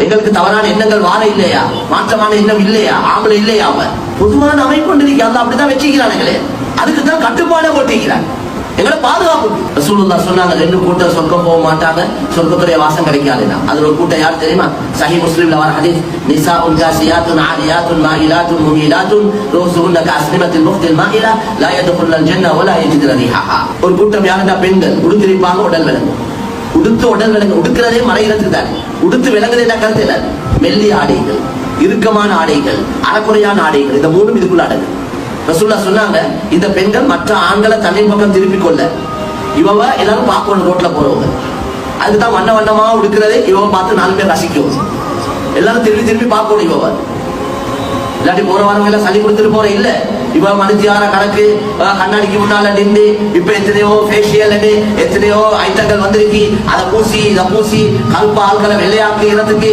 எங்களுக்கு தவறான எண்ணங்கள் வார இல்லையா, மாற்றமான எண்ணம் இல்லையா, ஆம்பளை இல்லையா, அவன் பொதுவான அமைப்பு கொண்டிருக்க அப்படிதான் வச்சுக்கிறானுங்களே. அதுக்கு தான் கட்டுப்பாடை போட்டிருக்கிறான். எங்களை பாதுகாப்பு. ரசூலுல்லாஹ் சொன்னாங்க, 2 கூட்டம் சொர்க்கம் போக மாட்டாங்க, சொர்க்கத்துடைய வாசம் கிடைக்காதுன்னா. அதுல ஒரு கூட்டம் யார் தெரியுமா? சஹீஹ் முஸ்லிம்ல வர ஹதீஸ், நிசாஉன் காசியாத்துன் ஆரியாத்துன் மாயிலாத்துன் முமீலாத்துன் ரூசுஹுன்ன கஅஸ்னிமத்தில் முக்தில் மாயிலா லா யதுகுல்லுல் ஜன்னah வலா யஜிதுன ரீஹஹா. ஒரு கூட்டம் யாருன்னா பெண்கள், உடுத்திருப்பாங்க, உடல் விளங்கும். உடுத்து உடல் விளங்கு, உடுக்கிறதே மறைகிறதுக்கு தானே. உடுத்து விளங்குதே கருத்து இல்லை. மெல்லிய ஆடைகள், இறுக்கமான ஆடைகள், அறக்குறையான ஆடைகள், இந்த 3 இதுக்குள்ள அடங்கு. ரசூலுல்லாஹ் சொன்னாங்க, இந்த பெண்கள் மற்ற ஆண்களை தன்னின் பக்கம் திருப்பிக் கொள்ள, இவவ எல்லாரும் பார்க்கணும், ரோட்ல போறவங்க. அதுதான் வண்ண வண்ணமா உடுக்கிறதே இவ பார்த்து 4 பேர் ரசிக்கும். எல்லாரும் திரும்பி திரும்பி பார்க்கணும் இவவ. இல்லாட்டி போற வரவங்க எல்லாம் சளி கொடுத்துட்டு போற இல்ல. இவ மனுஷியார கணக்கு கண்ணாடிக்கு முன்னால நின்று இப்ப எத்தனையோ ஃபேஷியல் எத்தனையோ ஐட்டங்கள் வந்திருக்கு. அதை பூசி இதை பூசி கல்ப ஆள்களை வெள்ளையாக்குறதுக்கு